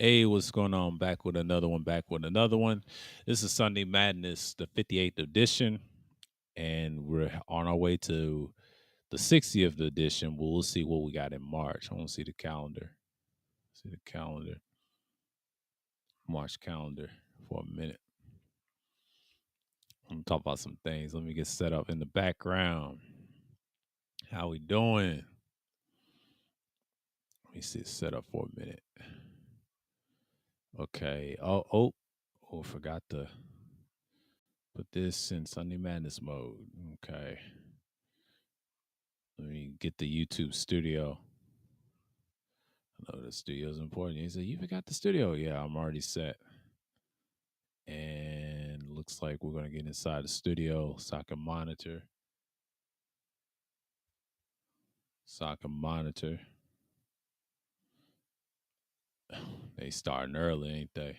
Hey, what's going on? Back with another one. Back with another one. This is Sunday Madness, the 58th edition, and we're on our way to the 60th edition. We'll see what we got in March. I want to see the calendar. See the calendar, March calendar for a minute. I'm gonna talk about some things. Let me get set up in the background. How we doing? Let me see set up for a minute. Okay. Forgot to put this in Sunday Madness mode. Okay. Let me get the YouTube studio. I know the studio is important. He said, "You forgot the studio." Yeah, I'm already set. And looks like we're gonna get inside the studio so I can monitor. So I can monitor. They starting early, ain't they?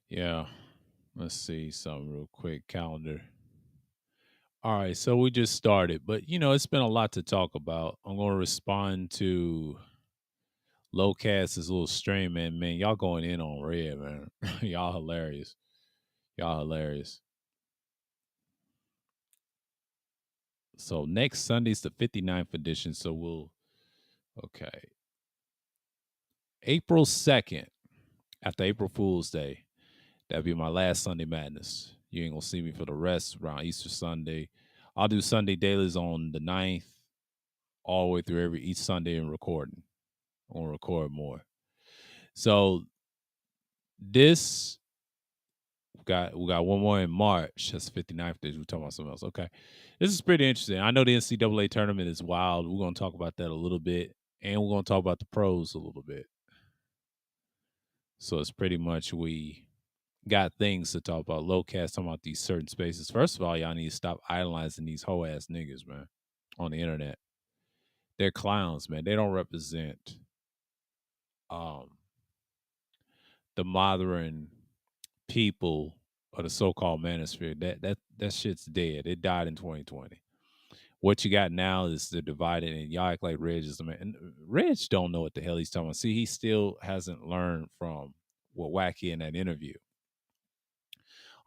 Yeah. Let's see something real quick. Calendar. All right, so we just started, but it's been a lot to talk about. I'm gonna respond to Lowcast's little stream, and man, y'all going in on red, man. Y'all hilarious. Y'all hilarious. So next Sunday's the 59th edition. So okay, April 2nd, after April Fool's Day, that'll be my last Sunday Madness. You ain't gonna see me for the rest around Easter Sunday. I'll do Sunday dailies on the 9th, all the way through each Sunday and recording. I'm gonna record more. So this we got one more in March. That's 59th days. We're talking about something else. Okay. This is pretty interesting. I know the NCAA tournament is wild. We're gonna talk about that a little bit. And we're gonna talk about the pros a little bit. So it's pretty much we got things to talk about. Low cast talking about these certain spaces. First of all, y'all need to stop idolizing these hoe ass niggas, man, on the internet. They're clowns, man. They don't represent um the modern people of the so-called manosphere. That shit's dead. It died in 2020. What you got now is they're divided, and y'all act like Reg is the man. And Reg don't know what the hell he's talking about. See, he still hasn't learned from what Wacky in that interview.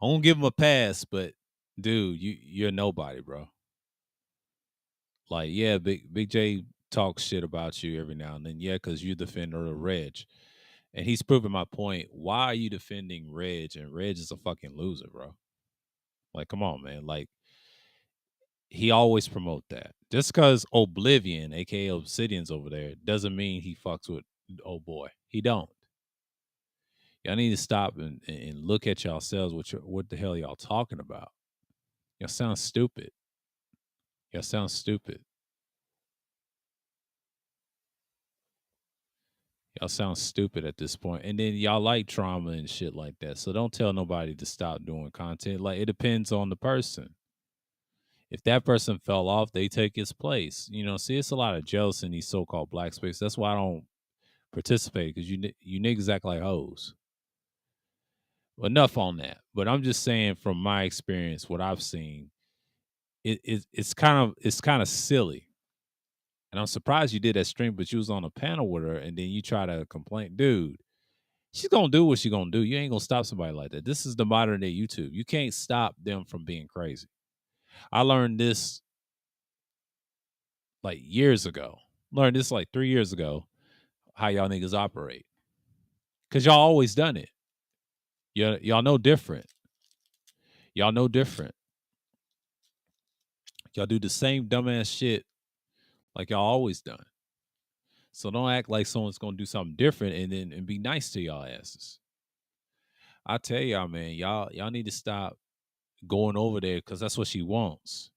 I won't give him a pass, but dude, you're nobody, bro. Like, yeah, Big J talks shit about you every now and then. Yeah, because you defender of Reg. And he's proving my point. Why are you defending Reg? And Reg is a fucking loser, bro. Like, come on, man. Like, he always promote that. Just because Oblivion, aka Obsidian's over there, doesn't mean he fucks with oh boy. He don't. Y'all need to stop and look at yourselves. What the hell y'all talking about? Y'all sound stupid. Y'all sound stupid. Y'all sound stupid at this point. And then y'all like trauma and shit like that. So don't tell nobody to stop doing content. Like it depends on the person. If that person fell off, they take his place. See, it's a lot of jealousy in these so-called black spaces. That's why I don't participate because you niggas act like hoes. Enough on that. But I'm just saying from my experience, what I've seen, it's kind of silly. And I'm surprised you did that stream, but you was on a panel with her and then you try to complain. Dude, she's gonna do what she's gonna do. You ain't gonna stop somebody like that. This is the modern day YouTube. You can't stop them from being crazy. I learned this like years ago. Learned this like 3 years ago, how y'all niggas operate. Cause y'all always done it. Y'all know different. Y'all know different. Y'all do the same dumbass shit like y'all always done. So don't act like someone's gonna do something different and be nice to y'all asses. I tell y'all, man, y'all need to stop going over there because that's what she wants.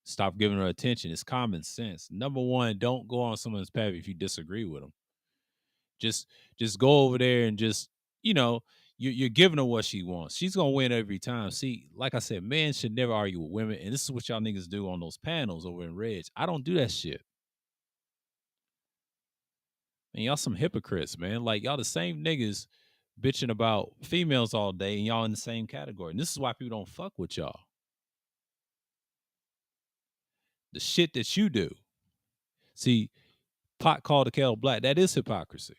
Stop giving her attention. It's common sense. Number one, don't go on someone's path if you disagree with them. Just just go over there and just you know you're giving her what she wants. She's gonna win every time. See, like I said, men should never argue with women, and this is what y'all niggas do on those panels over in Reg. I don't do that shit. And y'all some hypocrites, man. Like y'all the same niggas bitching about females all day and y'all in the same category. And this is why people don't fuck with y'all. The shit that you do. See, pot called the kettle black. That is hypocrisy.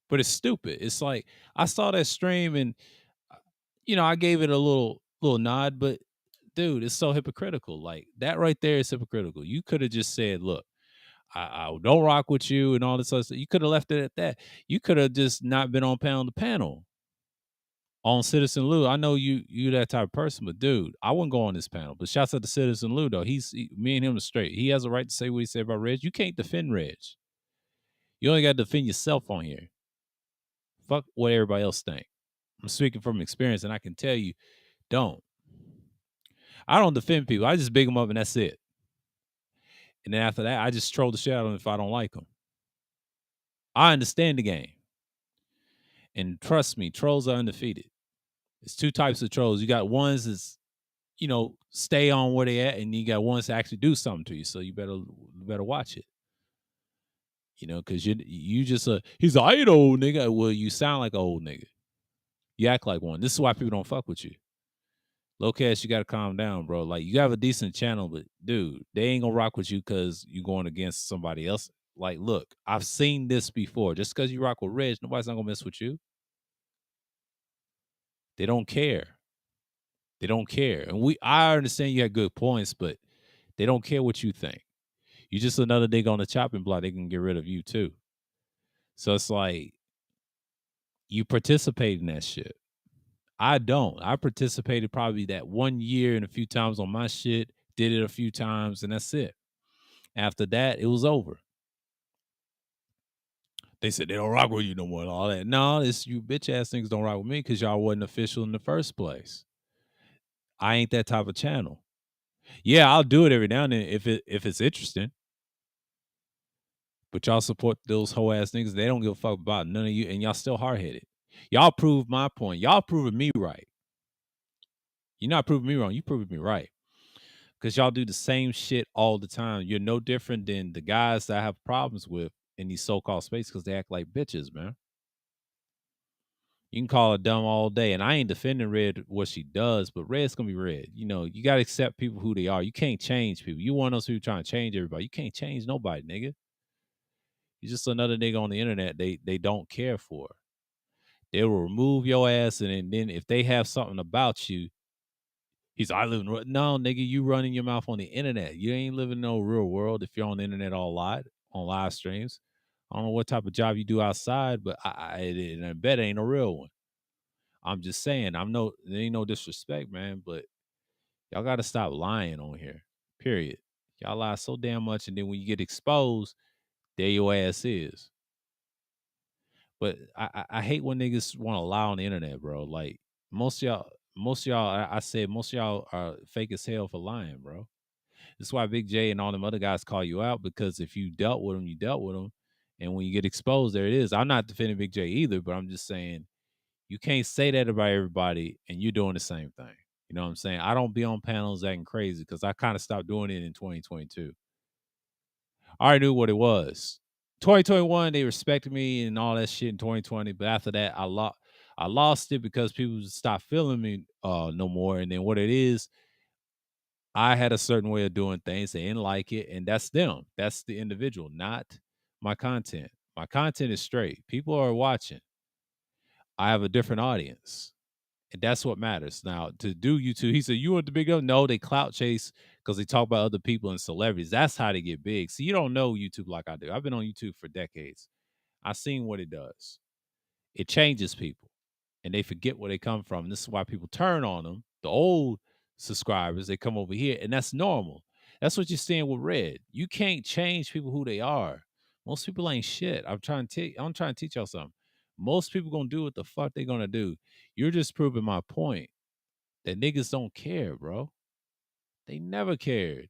But it's stupid. It's like I saw that stream and I gave it a little nod, but dude, it's so hypocritical. Like that right there is hypocritical. You could have just said, look, I don't rock with you and all this other stuff. You could have left it at that. You could have just not been on panel to panel on Citizen Lou. I know you that type of person, but dude, I wouldn't go on this panel. But shouts out to Citizen Lou though. Me and him are straight. He has a right to say what he said about Reg. You can't defend Reg. You only got to defend yourself on here. Fuck what everybody else think. I'm speaking from experience, and I can tell you, don't. I don't defend people. I just big them up, and that's it. And then after that, I just troll the shit out of them if I don't like them. I understand the game. And trust me, trolls are undefeated. There's two types of trolls. You got ones that's, stay on where they at, and you got ones that actually do something to you. So you better watch it. Because you just he's an old nigga. Well, you sound like an old nigga. You act like one. This is why people don't fuck with you. Low cash, you gotta calm down, bro. Like you have a decent channel, but dude, they ain't gonna rock with you because you going against somebody else. Like, look, I've seen this before. Just because you rock with Reg, nobody's not gonna mess with you. They don't care. They don't care. And I understand you had good points, but they don't care what you think. You just another nigga on the chopping block, they can get rid of you too. So it's like you participate in that shit. I don't. I participated probably that 1 year and a few times on my shit, did it a few times, and that's it. After that, it was over. They said they don't rock with you no more and all that. No, it's you bitch ass niggas don't rock with me because y'all wasn't official in the first place. I ain't that type of channel. Yeah, I'll do it every now and then if it's interesting. But y'all support those hoe ass niggas. They don't give a fuck about none of you, and y'all still hard headed. Y'all proved my point. Y'all proving me right. You're not proving me wrong. You proving me right. Because y'all do the same shit all the time. You're no different than the guys that I have problems with in these so-called spaces because they act like bitches, man. You can call her dumb all day, and I ain't defending Red what she does, but Red's gonna be Red. You gotta accept people who they are. You can't change people. You one of those people trying to change everybody. You can't change nobody, nigga. You're just another nigga on the internet they don't care for. They will remove your ass, and then if they have something about you, I live in no nigga. You running your mouth on the internet. You ain't living no real world if you're on the internet all lot on live streams. I don't know what type of job you do outside, but I bet it ain't a real one. I'm just saying. There ain't no disrespect, man, but y'all got to stop lying on here. Period. Y'all lie so damn much, and then when you get exposed, there your ass is. But I hate when niggas want to lie on the internet, bro. Like most of y'all, I said most of y'all are fake as hell for lying, bro. That's why Big J and all them other guys call you out because if you dealt with them, you dealt with them, and when you get exposed, there it is. I'm not defending Big J either, but I'm just saying you can't say that about everybody, and you're doing the same thing. You know what I'm saying? I don't be on panels acting crazy because I kind of stopped doing it in 2022. I already knew what it was. 2021, they respected me and all that shit in 2020, but after that, I lost it because people stopped feeling me no more. And then what it is, I had a certain way of doing things. They didn't like it, and that's them. That's the individual, not my content. My content is straight. People are watching. I have a different audience. And that's what matters. Now, to do YouTube, he said, you want the big up? No, they clout chase because they talk about other people and celebrities. That's how they get big. See, you don't know YouTube like I do. I've been on YouTube for decades. I've seen what it does. It changes people and they forget where they come from. And this is why people turn on them. The old subscribers, they come over here, and that's normal. That's what you're seeing with Red. You can't change people who they are. Most people ain't shit. I'm trying to teach y'all something. Most people gonna do what the fuck they gonna do. You're just proving my point that niggas don't care, bro. They never cared.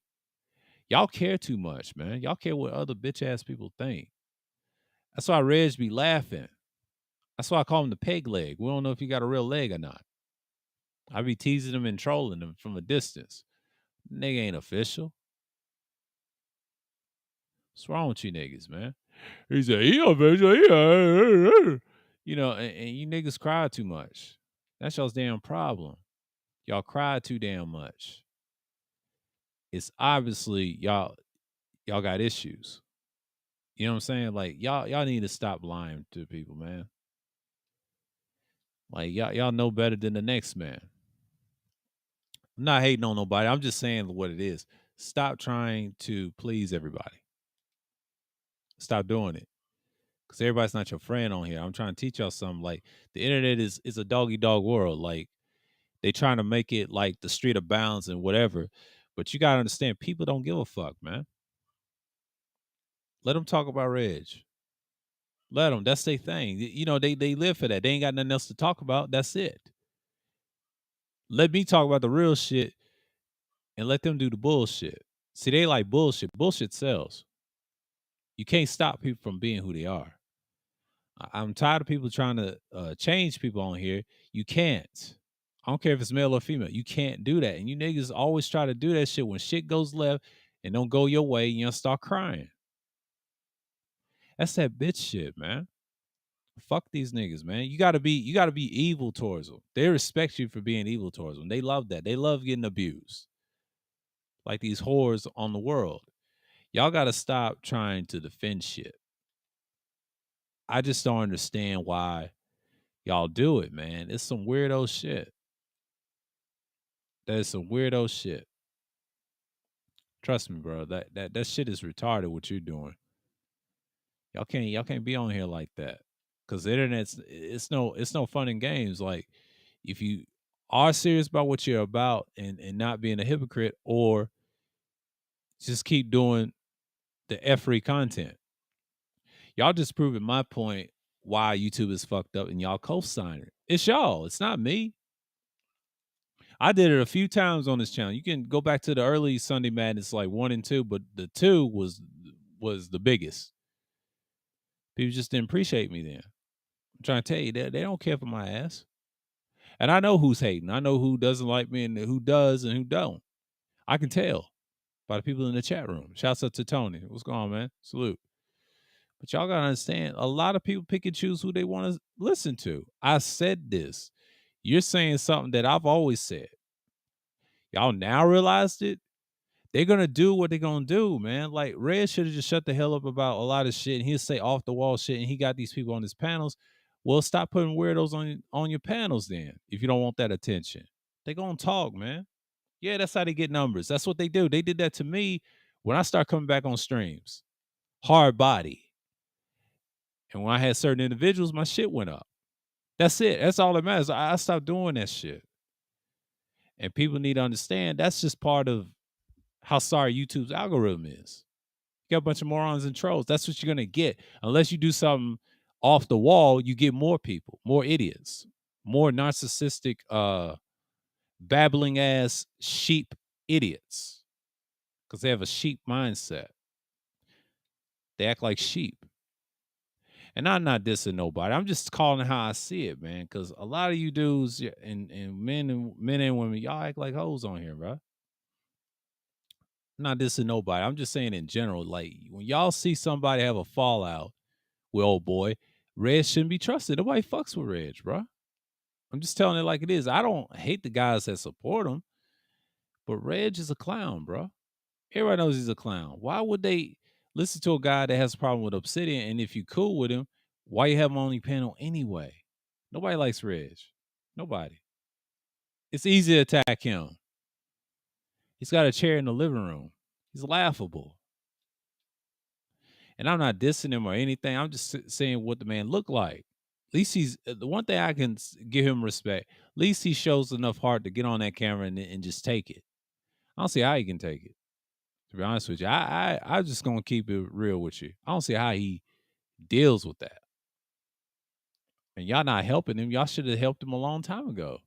Y'all care too much, man. Y'all care what other bitch ass people think. That's why Reg be laughing. That's why I call him the peg leg. We don't know if he got a real leg or not. I be teasing him and trolling him from a distance. Nigga ain't official. What's wrong with you niggas, man? He said, he official. And you niggas cry too much. That's y'all's damn problem. Y'all cry too damn much. It's obviously y'all got issues. You know what I'm saying? Like y'all need to stop lying to people, man. Like y'all know better than the next man. I'm not hating on nobody. I'm just saying what it is. Stop trying to please everybody. Stop doing it. Because everybody's not your friend on here. I'm trying to teach y'all something. Like the internet is a doggy dog world. Like they trying to make it like the street of bounds and whatever. But you gotta understand, people don't give a fuck, man. Let them talk about Reg. Let them. That's their thing. They live for that. They ain't got nothing else to talk about. That's it. Let me talk about the real shit and let them do the bullshit. See, they like bullshit. Bullshit sells. You can't stop people from being who they are. I'm tired of people trying to change people on here. You can't. I don't care if it's male or female. You can't do that. And you niggas always try to do that shit when shit goes left and don't go your way. You start crying. That's that bitch shit, man. Fuck these niggas, man. You gotta be evil towards them. They respect you for being evil towards them. They love that. They love getting abused. Like these whores on the world. Y'all gotta stop trying to defend shit. I just don't understand why y'all do it, man. It's some weirdo shit. That is some weirdo shit. Trust me, bro. That shit is retarded what you're doing. Y'all can't be on here like that. Cause the internet's it's no fun and games. Like if you are serious about what you're about and not being a hypocrite, or just keep doing the free content. Y'all just proving my point why YouTube is fucked up and y'all co-sign it. It's y'all. It's not me. I did it a few times on this channel. You can go back to the early Sunday Madness, like 1 and 2, but the 2 was the biggest. People just didn't appreciate me then. I'm trying to tell you that they don't care for my ass. And I know who's hating. I know who doesn't like me and who does and who don't. I can tell by the people in the chat room. Shouts out to Tony. What's going on, man? Salute. But y'all gotta understand, a lot of people pick and choose who they want to listen to. I said this. You're saying something that I've always said. Y'all now realized it. They're gonna do what they're gonna do, man. Like Red should have just shut the hell up about a lot of shit, and he'll say off the wall shit, and he got these people on his panels. Well, stop putting weirdos on your panels then, if you don't want that attention. They gonna talk, man. Yeah, that's how they get numbers. That's what they do. They did that to me when I start coming back on streams. Hard body. And when I had certain individuals, my shit went up. That's it. That's all that matters. I stopped doing that shit. And people need to understand that's just part of how sorry YouTube's algorithm is. You got a bunch of morons and trolls. That's what you're gonna get. Unless you do something off the wall, you get more people, more idiots, more narcissistic, babbling ass sheep idiots. Because they have a sheep mindset. They act like sheep. And I'm not dissing nobody. I'm just calling how I see it, man. Because a lot of you dudes and men and women, y'all act like hoes on here, bro. I'm not dissing nobody. I'm just saying in general, like when y'all see somebody have a fallout with old boy, Reg shouldn't be trusted. Nobody fucks with Reg, bro. I'm just telling it like it is. I don't hate the guys that support him, but Reg is a clown, bro. Everybody knows he's a clown. Why would they listen to a guy that has a problem with Obsidian? And if you cool with him, why you have him on your panel anyway? Nobody likes Reg. Nobody. It's easy to attack him. He's got a chair in the living room. He's laughable. And I'm not dissing him or anything. I'm just saying what the man looked like. At least he's the one thing I can give him respect. At least he shows enough heart to get on that camera and just take it. I don't see how he can take it. To be honest with you, I'm just gonna keep it real with you. I don't see how he deals with that. And y'all not helping him. Y'all should have helped him a long time ago.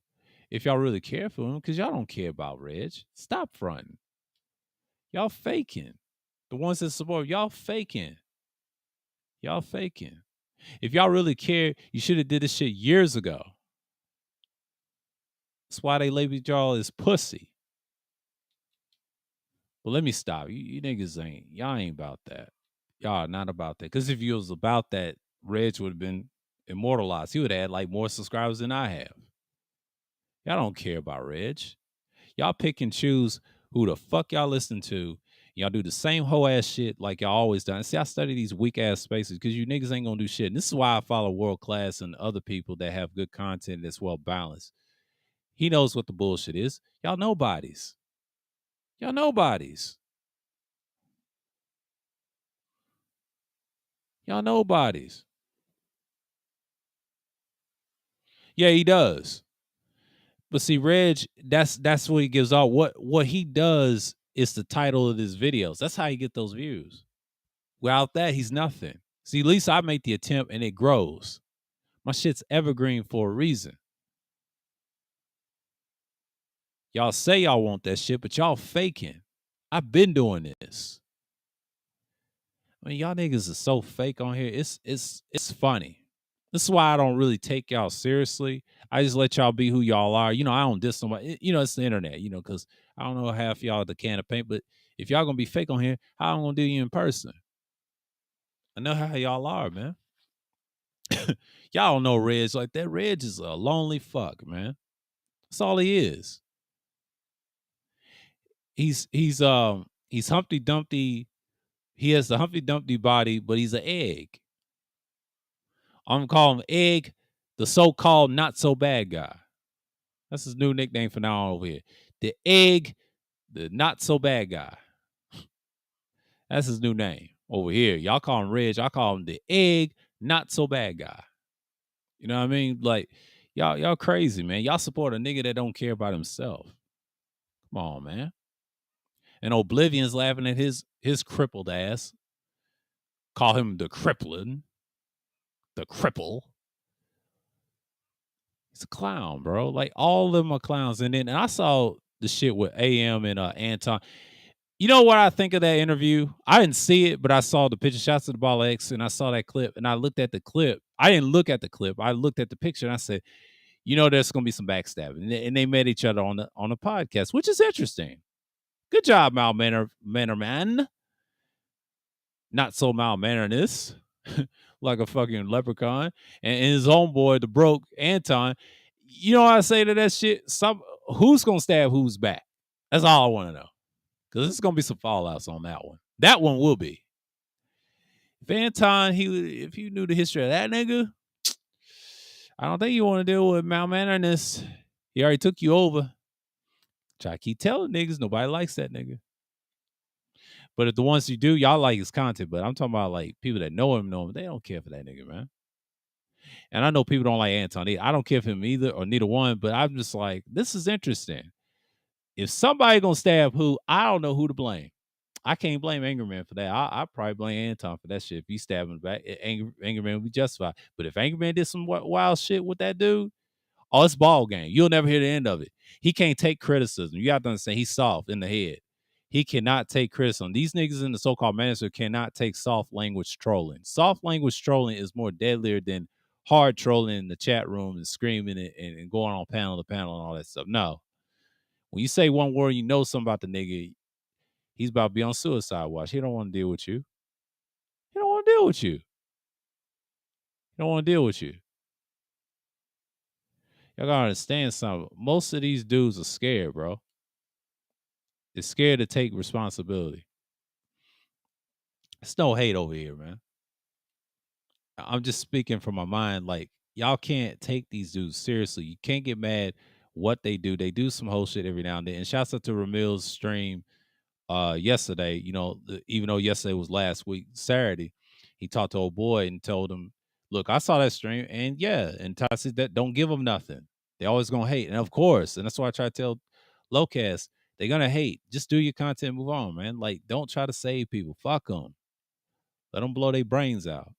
If y'all really care for him, because y'all don't care about Reg. Stop fronting. Y'all faking. The ones that support y'all faking. Y'all faking. If y'all really care, you should have did this shit years ago. That's why they labeled y'all as pussy. But let me stop. You niggas y'all ain't about that. Y'all are not about that. Because if you was about that, Reg would have been immortalized. He would have had like more subscribers than I have. Y'all don't care about Reg. Y'all pick and choose who the fuck y'all listen to. Y'all do the same hoe ass shit like y'all always done. See, I study these weak ass spaces because you niggas ain't gonna do shit. And this is why I follow World Class and other people that have good content that's well balanced. He knows what the bullshit is. Y'all nobodies. Y'all nobodies. Y'all nobodies. Yeah, he does. But see, Reg, that's what he gives off. What he does is the title of his videos. That's how you get those views. Without that, he's nothing. See, at least I make the attempt and it grows. My shit's evergreen for a reason. Y'all say y'all want that shit, but y'all faking. I've been doing this. I mean, y'all niggas are so fake on here. It's funny. This is why I don't really take y'all seriously. I just let y'all be who y'all are. You know, I don't diss somebody. You know, it's the internet, you know, because I don't know half y'all the can of paint, but if y'all gonna be fake on here, how I'm gonna do you in person? I know how y'all are, man. Y'all don't know Reg like that. Reg is a lonely fuck, man. That's all he is. He's Humpty Dumpty. He has the Humpty Dumpty body, but he's an egg. I'm gonna call him Egg, the so-called not so bad guy. That's his new nickname for now on over here. The Egg, the not so bad guy. That's his new name over here. Y'all call him Reg. I call him the Egg, not so bad guy. You know what I mean? Like, y'all crazy, man. Y'all support a nigga that don't care about himself. Come on, man. And Oblivion's laughing at his crippled ass. Call him the cripplin', the cripple. He's a clown, bro. Like all of them are clowns. And I saw the shit with AM and Anton. You know what I think of that interview? I didn't see it, but I saw the picture. Shots of the Ball X, and I saw that clip, and I looked at the clip. I didn't look at the clip. I looked at the picture, and I said, you know, there's gonna be some backstabbing. And they met each other on the podcast, which is interesting. Good job, Mal Mannerman. Not so Mal Mannerness. Like a fucking leprechaun. And his homeboy, the broke Anton. You know what I say to that shit? Who's gonna stab who's back? That's all I want to know. Because there's gonna be some fallouts on that one. That one will be. If Anton, if you knew the history of that nigga, I don't think you want to deal with malmannerness. He already took you over. Try to keep telling niggas nobody likes that nigga. But if the ones you do, y'all like his content. But I'm talking about like people that know him, they don't care for that nigga, man. And I know people don't like Anton. I don't care for him either or neither one. But I'm just like, this is interesting. If somebody gonna stab who, I don't know who to blame. I can't blame Angry Man for that. I probably blame Anton for that shit. If he stabbed him back, Angry Man would be justified. But if Angry Man did some wild shit with that dude, oh, it's ball game. You'll never hear the end of it. He can't take criticism. You have to understand he's soft in the head. He cannot take criticism. These niggas in the so-called manager cannot take soft language trolling. Soft language trolling is more deadlier than hard trolling in the chat room and screaming and going on panel to panel and all that stuff. No. When you say one word, you know something about the nigga, he's about to be on suicide watch. He don't want to deal with you. He don't want to deal with you. He don't want to deal with you. Y'all gotta understand something. Most of these dudes are scared, bro. They're scared to take responsibility. It's no hate over here, man. I'm just speaking from my mind. Like, y'all can't take these dudes seriously. You can't get mad what they do. They do some whole shit every now and then. And shouts out to Ramil's stream yesterday. You know, even though yesterday was last week, Saturday, he talked to old boy and told him, look, I saw that stream, and yeah, and Ty said that don't give them nothing. They always gonna hate. And of course, and that's why I try to tell Locast, they're gonna hate. Just do your content, move on, man. Like, don't try to save people. Fuck them. Let them blow their brains out.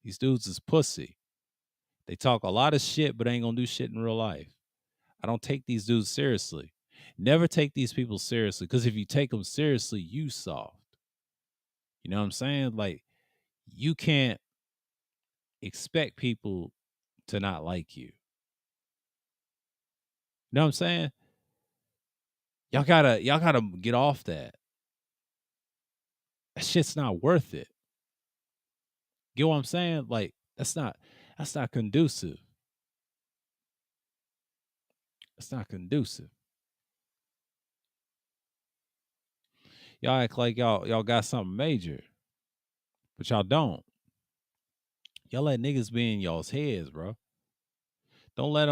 These dudes is pussy. They talk a lot of shit, but ain't gonna do shit in real life. I don't take these dudes seriously. Never take these people seriously, because if you take them seriously, you soft. You know what I'm saying? Like, you can't expect people to not like you. You know what I'm saying? Y'all gotta get off that. That shit's not worth it. Get what I'm saying? Like, that's not. That's not conducive. It's not conducive. Y'all act like y'all got something major, but y'all don't. Y'all let niggas be in y'all's heads, bro. Don't let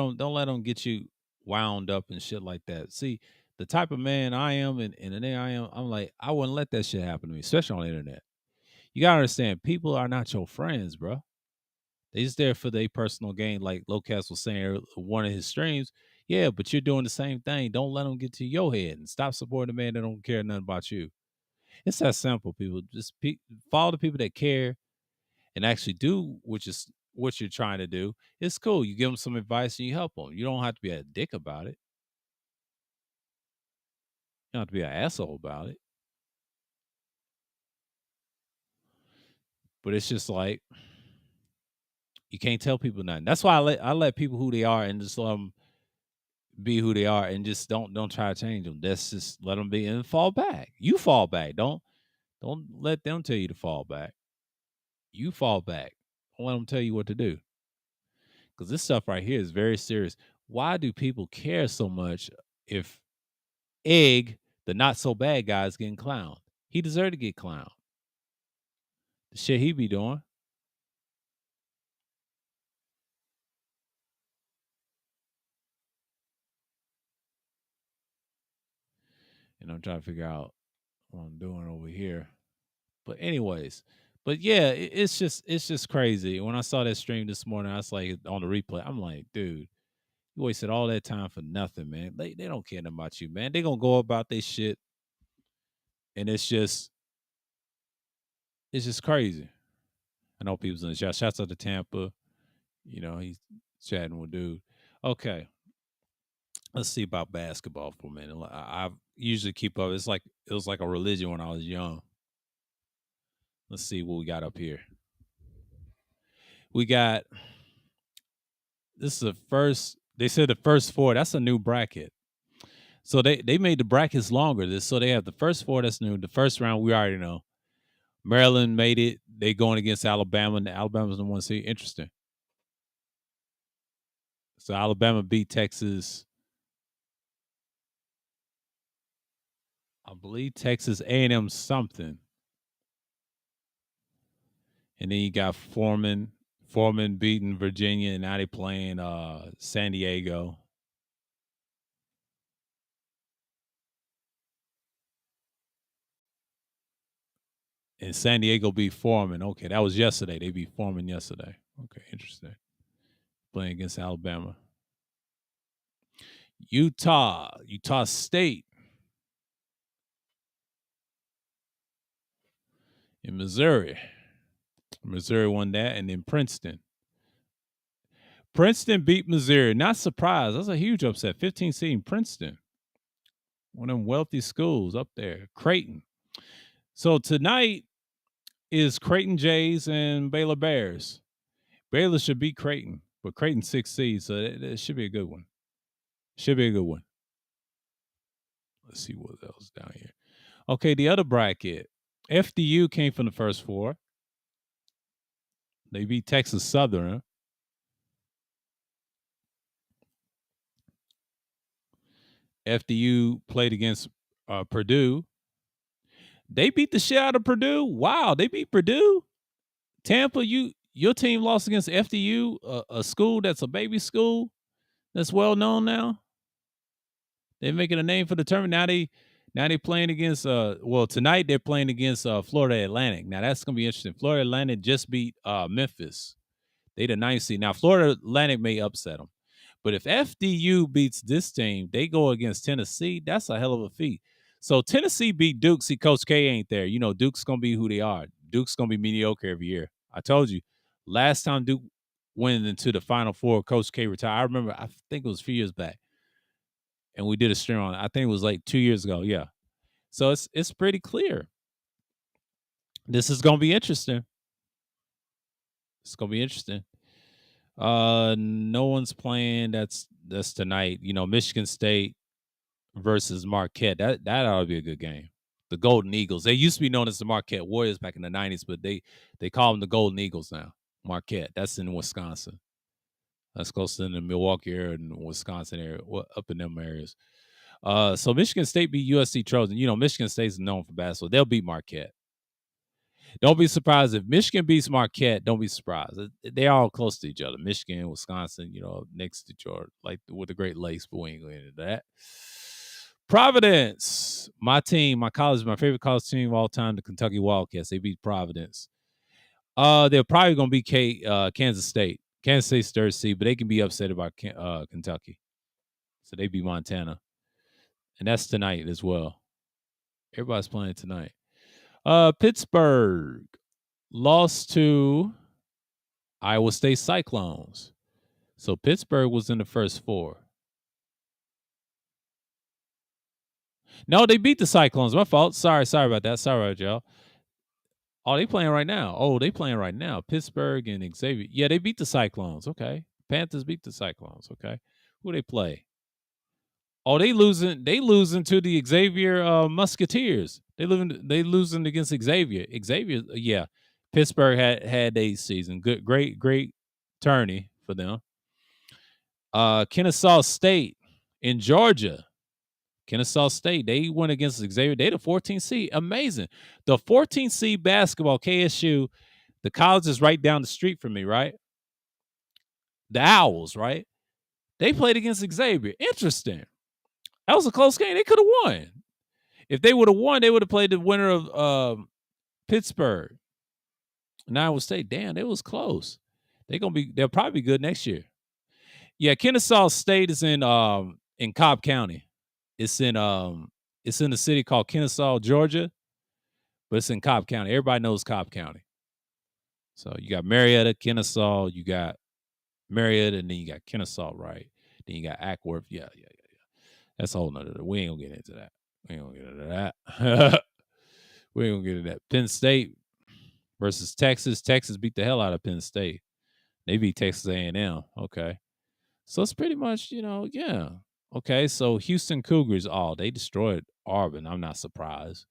them get you wound up and shit like that. See, the type of man I am and the nigga I am, I'm like, I wouldn't let that shit happen to me, especially on the internet. You gotta understand, people are not your friends, bro. They just there for their personal gain, like Locast was saying one of his streams. Yeah, but you're doing the same thing. Don't let them get to your head and stop supporting a man that don't care nothing about you. It's that simple, people. Just follow the people that care and actually do what you're trying to do. It's cool. You give them some advice and you help them. You don't have to be a dick about it. You don't have to be an asshole about it. But it's just like you can't tell people nothing. That's why I let people who they are and just let them be who they are and just don't try to change them. That's just let them be and fall back. You fall back. Don't let them tell you to fall back. You fall back. Don't let them tell you what to do. Because this stuff right here is very serious. Why do people care so much if Egg, the not so bad guy, is getting clowned? He deserved to get clowned. The shit he be doing. And I'm trying to figure out what I'm doing over here. But anyways, but yeah, it's just crazy. When I saw that stream this morning, I was like on the replay, I'm like, dude, you wasted all that time for nothing, man. They don't care nothing about you, man. They gonna go about their shit, and it's just crazy. I know people's in the chat. Shouts out to Tampa. He's chatting with dude. Okay, let's see about basketball for a minute. I usually keep up. It was like a religion when I was young. Let's see what we got up here. We got this is the first. They said the first four. That's a new bracket. So they made the brackets longer. So they have the first four. That's new. The first round we already know. Maryland made it. They going against Alabama, and Alabama's the one seed. Interesting. So Alabama beat Texas. I believe Texas A&M something. And then you got Foreman. Foreman beating Virginia, and now they playing San Diego. And San Diego beat Foreman. Okay, that was yesterday. They beat Foreman yesterday. Okay, interesting. Playing against Alabama. Utah State. In Missouri. Missouri won that, and then Princeton. Princeton beat Missouri. Not surprised. That's a huge upset. 15 seed Princeton. One of them wealthy schools up there. Creighton. So tonight is Creighton Jays and Baylor Bears. Baylor should beat Creighton, but Creighton 6 seed, so that should be a good one. Should be a good one. Let's see what else down here. Okay, the other bracket. FDU came from the first four. They beat Texas Southern. FDU played against Purdue. They beat the shit out of Purdue. Wow, they beat Purdue. Tampa, your team lost against FDU, a school that's a baby school that's well known now. They're making a name for the tournament. Now they playing against tonight they're playing against Florida Atlantic. Now that's gonna be interesting. Florida Atlantic just beat Memphis. They the ninth seed. Now Florida Atlantic may upset them. But if FDU beats this team, they go against Tennessee. That's a hell of a feat. So Tennessee beat Duke. See, Coach K ain't there. Duke's gonna be who they are. Duke's gonna be mediocre every year. I told you. Last time Duke went into the Final Four, Coach K retired. I remember. I think it was a few years back, and we did a stream on it. I think it was like 2 years ago. Yeah. So it's pretty clear. This is gonna be interesting. It's gonna be interesting. No one's playing. That's tonight. Michigan State versus Marquette. That ought to be a good game. The Golden Eagles. They used to be known as the Marquette Warriors back in the 90s, but they call them the Golden Eagles now. Marquette. That's in Wisconsin. That's close to the Milwaukee area and Wisconsin area, up in them areas. So Michigan State beat USC Trojan. You know, Michigan State's known for basketball. They'll beat Marquette. Don't be surprised if Michigan beats Marquette. Don't be surprised. They're all close to each other. Michigan, Wisconsin, you know, next to each other, like with the Great Lakes, but we ain't going into that. Providence, my team, my college, my favorite college team of all time, the Kentucky Wildcats. They beat Providence. They're probably going to beat Kansas State. Kansas State's third seed, but they can be upset about Kentucky. So they beat Montana. And that's tonight as well. Everybody's playing tonight. Pittsburgh lost to Iowa State Cyclones. So Pittsburgh was in the first four. No, they beat the Cyclones. My fault. Sorry about that. Sorry about y'all. Oh, they playing right now. Pittsburgh and Xavier. Yeah, they beat the Cyclones. Okay. Panthers beat the Cyclones. Okay. Who they play? Oh, they losing to the Xavier Musketeers. They losing against Xavier. Xavier, yeah. Pittsburgh had a season. Good, great tourney for them. Kennesaw State in Georgia. Kennesaw State, they went against Xavier. They the 14th seed. Amazing. The 14th seed basketball, KSU, the college is right down the street from me, right? The Owls, right? They played against Xavier. Interesting. That was a close game. They could have won. If they would have won, they would have played the winner of Pittsburgh and Iowa State. Damn, it was close. They'll probably be good next year. Yeah, Kennesaw State is in Cobb County. It's in the city called Kennesaw, Georgia, but it's in Cobb County. Everybody knows Cobb County. So you got Marietta, Kennesaw, you got Marietta, and then you got Kennesaw, right? Then you got Ackworth. Yeah. That's a whole nother. We ain't gonna get into that. We ain't gonna get into that. Penn State versus Texas. Texas beat the hell out of Penn State. They beat Texas A&M. Okay. So it's pretty much, yeah. Okay, so Houston Cougars, they destroyed Auburn. I'm not surprised.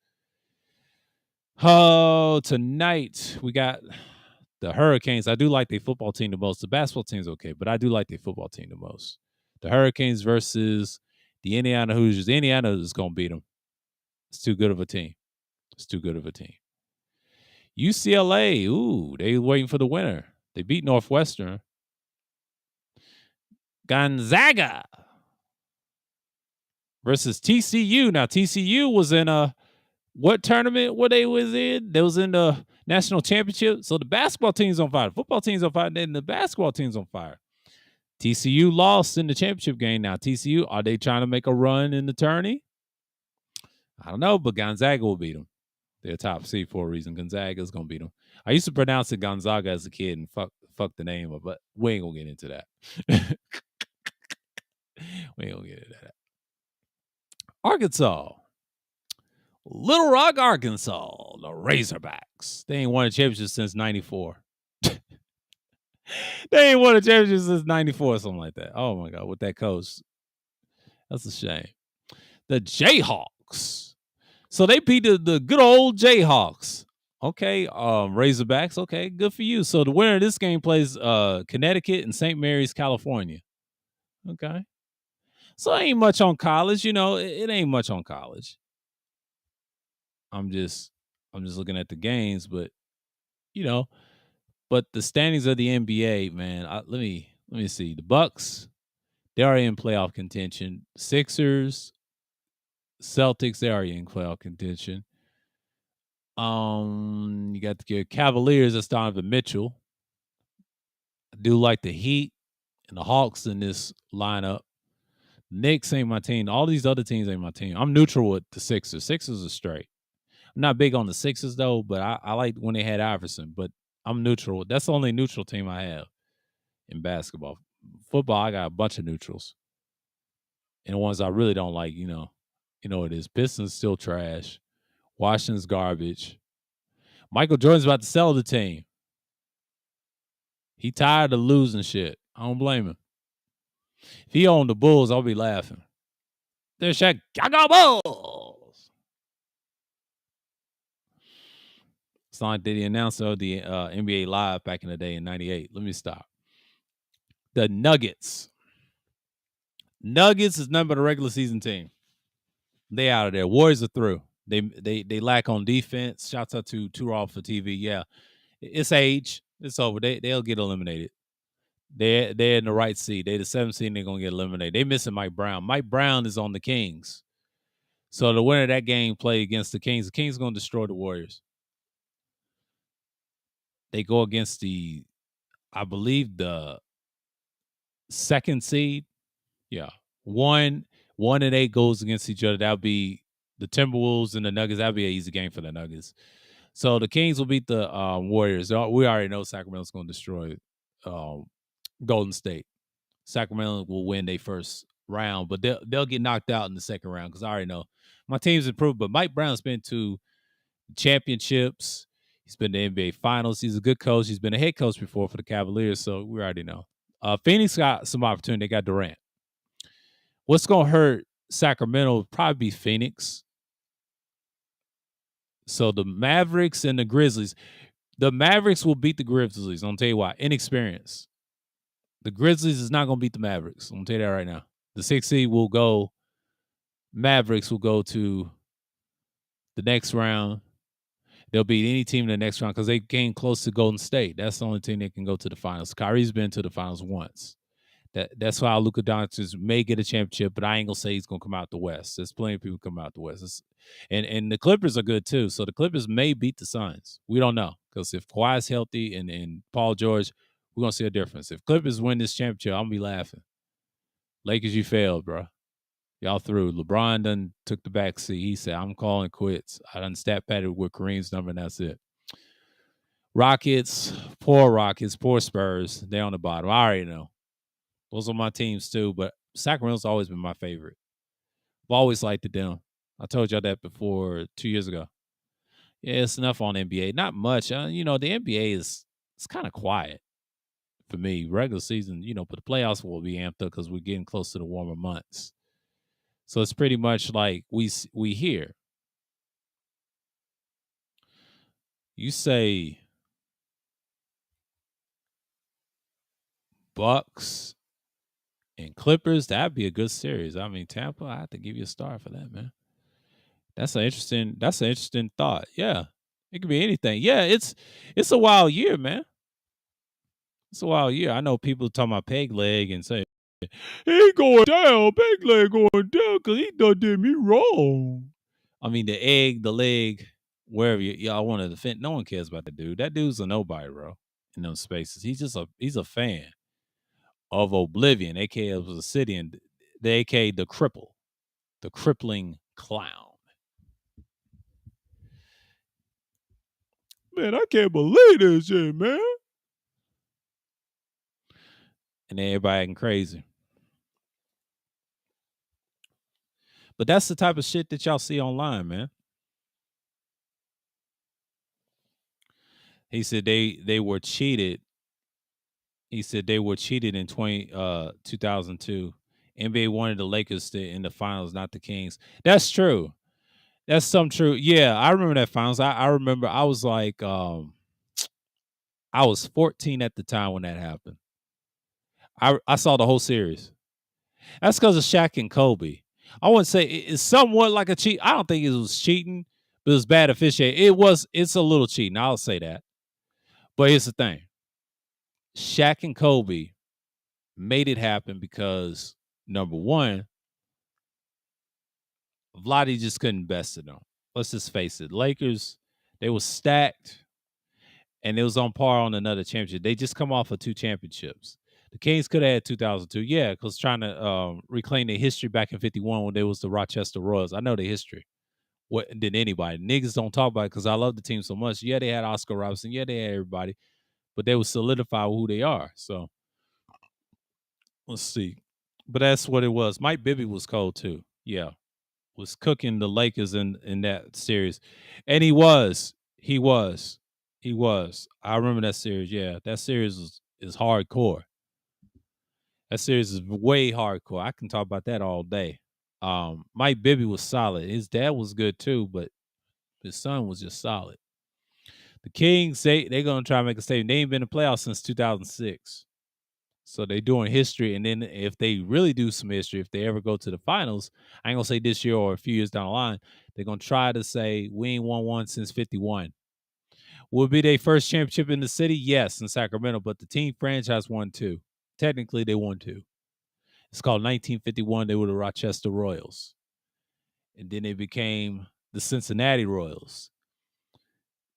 Oh, tonight we got the Hurricanes. I do like their football team the most. The basketball team's okay, but I do like their football team the most. The Hurricanes versus the Indiana Hoosiers. Indiana is going to beat them. It's too good of a team. UCLA, they waiting for the winner. They beat Northwestern. Gonzaga versus TCU. Now, TCU was in what tournament what they was in? They was in the national championship. So the basketball team's on fire. The football team's on fire. And the basketball team's on fire. TCU lost in the championship game. Now, TCU, are they trying to make a run in the tourney? I don't know, but Gonzaga will beat them. They're top seed for a reason. Gonzaga's going to beat them. I used to pronounce it Gonzaga as a kid and fuck the name of it, but we ain't going to get into that. We ain't going to get into that. Arkansas. Little Rock, Arkansas. The Razorbacks. They ain't won a championship since 94. They ain't won a championship since 94 or something like that. Oh, my God. With that coach. That's a shame. The Jayhawks. So they beat the good old Jayhawks. Okay. Razorbacks. Okay. Good for you. So the winner of this game plays Connecticut and St. Mary's, California. Okay. So it ain't much on college. It ain't much on college. I'm just looking at the games, but but the standings of the NBA, man. Let me see. The Bucks, they are in playoff contention. Sixers, Celtics, they are in playoff contention. You got the Cavaliers. That's Donovan Mitchell. I do like the Heat and the Hawks in this lineup. Knicks ain't my team. All these other teams ain't my team. I'm neutral with the Sixers. Sixers are straight. I'm not big on the Sixers though, but I like when they had Iverson. But I'm neutral. That's the only neutral team I have in basketball. Football, I got a bunch of neutrals. And the ones I really don't like, it is. Pistons still trash. Washington's garbage. Michael Jordan's about to sell the team. He tired of losing shit. I don't blame him. If he owned the Bulls, I'll be laughing. They're Chicago Bulls. It's not like they announced the NBA Live back in the day in '98. Let me stop. The Nuggets. Nuggets is nothing but a regular season team. They out of there. Warriors are through. They lack on defense. Shouts out to Turov for TV. Yeah, it's age. It's over. They'll get eliminated. They're in the right seed. They the 7th seed. They're gonna get eliminated. They missing Mike Brown. Mike Brown is on the Kings. So the winner of that game play against the Kings. The Kings gonna destroy the Warriors. They go against I believe the 2nd seed. Yeah, one and 8 goes against each other. That'll be the Timberwolves and the Nuggets. That'll be an easy game for the Nuggets. So the Kings will beat the Warriors. We already know Sacramento's going to destroy Golden State. Sacramento will win their first round, but they'll get knocked out in the second round because I already know my team's improved. But Mike Brown's been to championships. He's been to NBA Finals. He's a good coach. He's been a head coach before for the Cavaliers, so we already know. Phoenix got some opportunity. They got Durant. What's going to hurt Sacramento would probably be Phoenix. So the Mavericks and the Grizzlies. The Mavericks will beat the Grizzlies. I'm going to tell you why. Inexperience. The Grizzlies is not going to beat the Mavericks. I'm going to tell you that right now. The 6th seed will go. Mavericks will go to the next round. They'll beat any team in the next round because they came close to Golden State. That's the only team that can go to the finals. Kyrie's been to the finals once. That's why Luka Doncic may get a championship, but I ain't gonna say he's gonna come out the West. There's plenty of people come out the West, and the Clippers are good too. So the Clippers may beat the Suns. We don't know because if Kawhi's healthy and Paul George, we're gonna see a difference. If Clippers win this championship, I'm gonna be laughing. Lakers, you failed, bro. Y'all through. LeBron done took the back seat. He said, "I'm calling quits. I done stat padded with Kareem's number, and that's it." Rockets, poor Spurs. They're on the bottom. I already know. Those are my teams too, but Sacramento's always been my favorite. I've always liked them. I told y'all that before 2 years ago. Yeah, it's enough on NBA. Not much. The NBA it's kind of quiet for me. Regular season, but the playoffs will be amped up because we're getting close to the warmer months. So it's pretty much like we hear. You say Bucks and Clippers, that'd be a good series. I mean, Tampa, I have to give you a star for that, man. That's an interesting thought. Yeah. It could be anything. Yeah, it's a wild year, man. It's a wild year. I know people talking about Peg Leg and say, he going down, Peg Leg going down because he done did me wrong. I mean, the leg, wherever y'all want to defend, no one cares about that dude. That dude's a nobody, bro, in those spaces. He's a fan of Oblivion, aka Obsidian, the aka the cripple, the crippling clown. Man, I can't believe this shit, man. And everybody acting crazy. But that's the type of shit that y'all see online, man. He said they were cheated. He said they were cheated in 2002. NBA wanted the Lakers to in the finals, not the Kings. That's true. That's some true. Yeah, I remember that finals. I remember I was like, I was 14 at the time when that happened. I saw the whole series. That's because of Shaq and Kobe. I wouldn't say it's somewhat like a cheat. I don't think it was cheating, but it was bad officiating. It's a little cheating. I'll say that. But here's the thing. Shaq and Kobe made it happen because number one, Vlade just couldn't best it them. Let's just face it. Lakers, they were stacked and it was on par on another championship. They just come off of 2 championships. The Kings could have had 2002. Yeah, because trying to reclaim their history back in 51 when they was the Rochester Royals. I know their history. What did anybody? Niggas don't talk about it because I love the team so much. Yeah, they had Oscar Robertson. Yeah, they had everybody. But they would solidify who they are. So let's see. But that's what it was. Mike Bibby was cold too. Yeah. Was cooking the Lakers in that series. And he was. I remember that series. Yeah. That series is hardcore. That series is way hardcore. I can talk about that all day. Mike Bibby was solid. His dad was good too, but his son was just solid. The Kings, they gonna try to make a statement. They ain't been in the playoffs since 2006. So they doing history, and then if they really do some history, if they ever go to the finals, I ain't gonna say this year or a few years down the line, they're gonna try to say we ain't won one since '51. Will it be their first championship in the city? Yes, in Sacramento, but the team franchise won two. Technically, they won two. It's called 1951. They were the Rochester Royals, and then they became the Cincinnati Royals,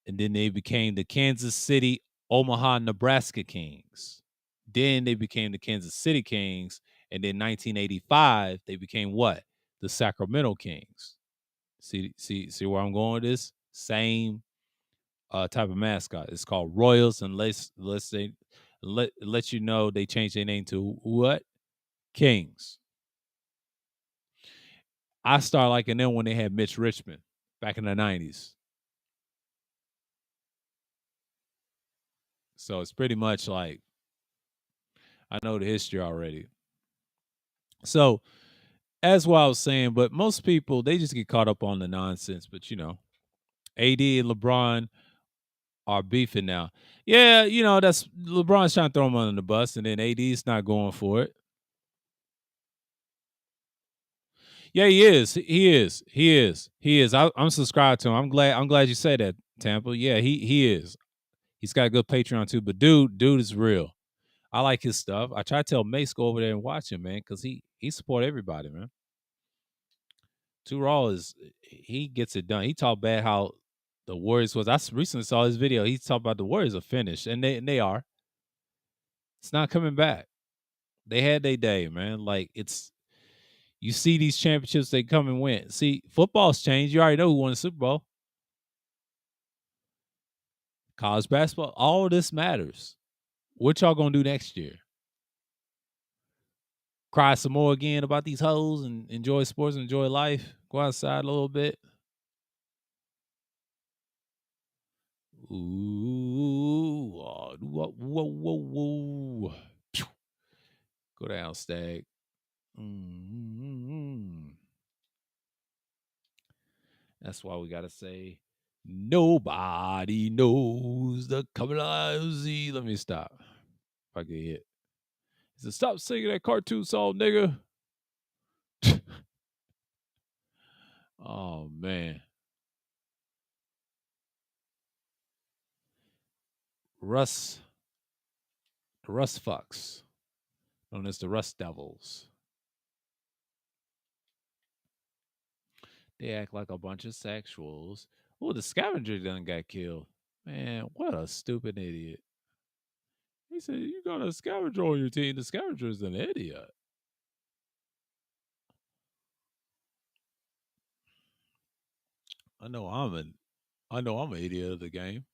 and then they became the Kansas City, Omaha, Nebraska Kings. Then they became the Kansas City Kings, and then 1985 they became what? The Sacramento Kings. See where I'm going with this? Same type of mascot. It's called Royals, and let's say let you know they changed their name to what? Kings. I started liking them when they had Mitch Richmond back in the '90s. So it's pretty much like I know the history already. So as what I was saying, but most people they just get caught up on the nonsense. But AD and LeBron are beefing now. Yeah, that's LeBron's trying to throw him under the bus, and then AD's not going for it. Yeah, he is. He is. He is. He is. I'm subscribed to him. I'm glad you say that, Tampa. Yeah, he is. He's got a good Patreon too. But dude is real. I like his stuff. I try to tell Mace go over there and watch him, man, because he support everybody, man. Too Raw he gets it done. He talked bad how the Warriors was. I recently saw his video. He talked about the Warriors are finished, and they are. It's not coming back. They had their day, man. Like you see these championships, they come and win. See, football's changed. You already know who won the Super Bowl. College basketball, all of this matters. What y'all gonna do next year? Cry some more again about these hoes and enjoy sports, enjoy life, go outside a little bit. Ooh, whoa, whoa, whoa, whoa. Go down, Stag. Mm-hmm. That's why we gotta say nobody knows the kamikaze. Let me stop. If I get hit. He said, "Stop singing that cartoon song, nigga." Oh man, Russ, the Rust fucks, known as the Rust Devils. They act like a bunch of sexuals. Oh, the scavenger done got killed. Man, what a stupid idiot. He said, "You got a scavenger on your team. The scavenger's an idiot." I know I'm an idiot of the game.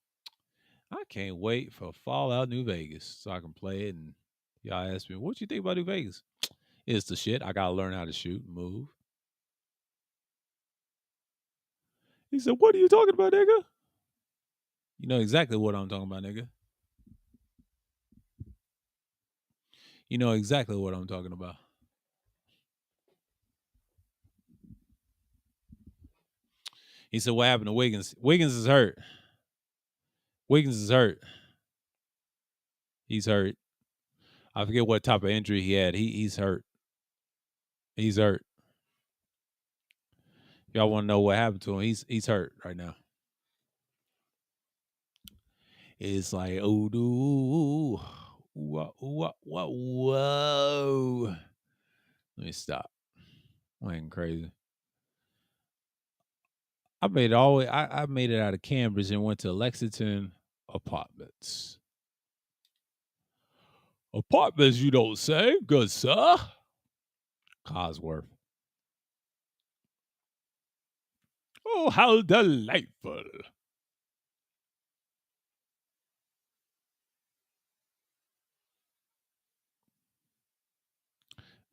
I can't wait for Fallout New Vegas so I can play it. And y'all ask me, "What you think about New Vegas?" It's the shit. I gotta learn how to shoot and move. He said, "What are you talking about, nigga?" You know exactly what I'm talking about, nigga. You know exactly what I'm talking about. He said, "What happened to Wiggins? Wiggins is hurt. Wiggins is hurt. He's hurt. I forget what type of injury he had. He's hurt. He's hurt. Y'all want to know what happened to him? He's hurt right now. It's like, oh, dude, whoa. Let me stop. I'm ain't crazy. I made it all the way. I made it out of Cambridge and went to Lexington Apartments. Apartments, you don't say, good sir. Cosworth. Oh, how delightful.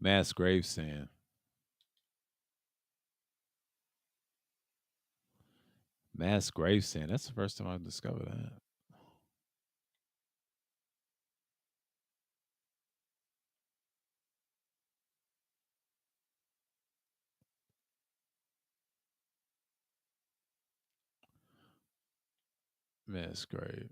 Mass Grave saying, Mass Grave saying, that's the first time I've discovered that. Man, it's great.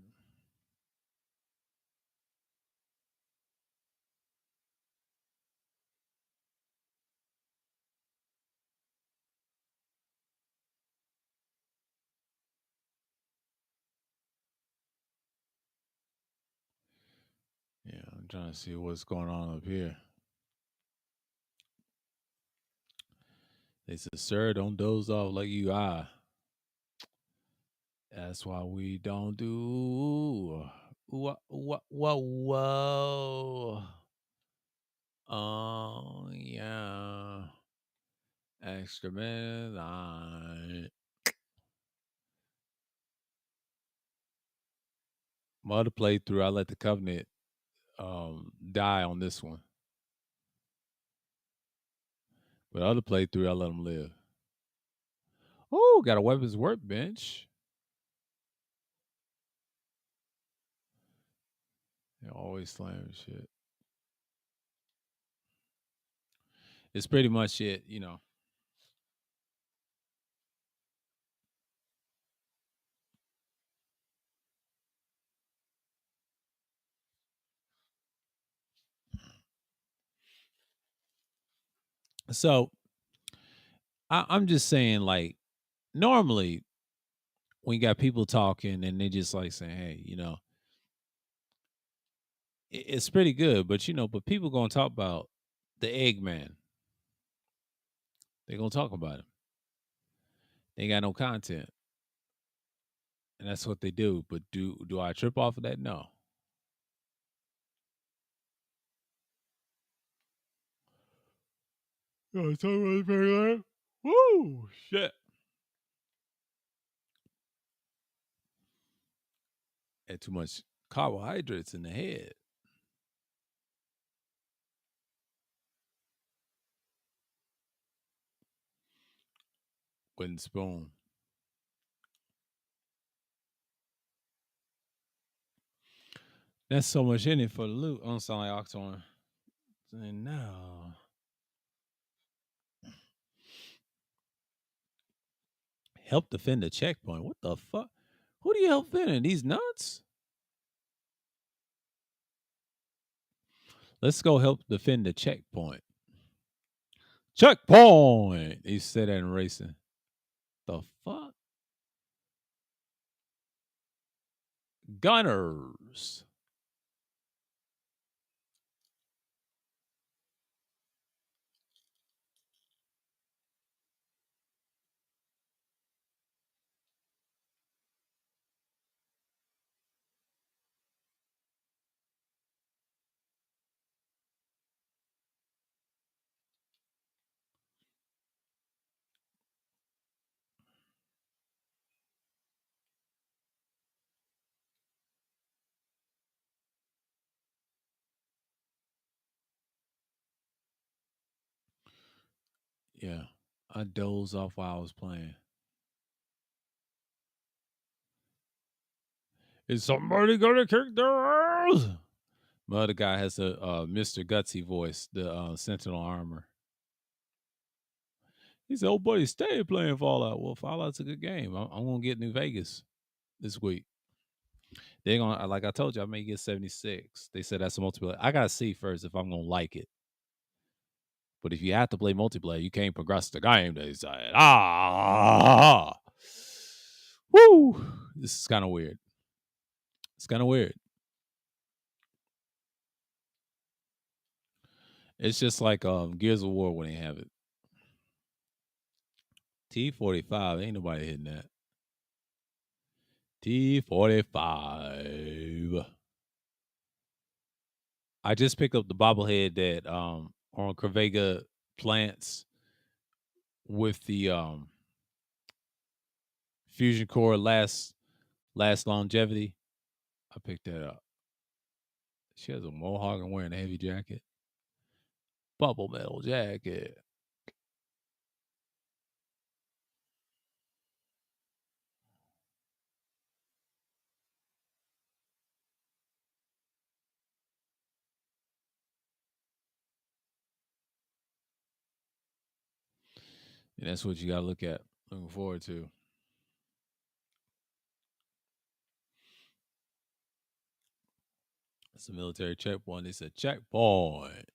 Yeah, I'm trying to see what's going on up here. They said, "Sir, don't doze off like you are." That's why we don't do. Whoa. Oh yeah, extra midnight. My other playthrough, I let the Covenant die on this one, but other playthrough, I let them live. Oh, got a weapons workbench. They always slamming shit. It's pretty much it, you know. So I'm just saying, like, normally when you got people talking and they just like saying, "Hey, you know, it's pretty good," but you know, but people gonna talk about the Eggman. They gonna talk about him. They ain't got no content, and that's what they do. But do I trip off of that? No. Oh, talk about it very loud. Woo, shit. Had too much carbohydrates in the head. Wooden spoon. That's so much in it for the loot. I don't sound like Octorn. Saying no. Help defend the checkpoint. What the fuck? Who do you help defend? These nuts? Let's go help defend the checkpoint. Checkpoint. He said that in racing. The fuck? Gunners. Yeah. I dozed off while I was playing. Is somebody gonna kick their ass? My other guy has a Mr. Gutsy voice, the Sentinel armor. He said, "Oh, buddy, stay playing Fallout." Well, Fallout's a good game. I'm gonna get New Vegas this week. They're gonna, like I told you, I may get 76. They said that's a multiplayer. I gotta see first if I'm gonna like it. But if you have to play multiplayer, you can't progress the game. They said, woo. This is kind of weird. It's kind of weird. It's just like Gears of War when they have it. T45, ain't nobody hitting that. T45. I just picked up the bobblehead that on Crevega plants with the fusion core last longevity. I picked that up. She has a mohawk and wearing a heavy jacket. Bubble metal jacket. And that's what you gotta look at. Looking forward to. It's a military checkpoint. It's a checkpoint.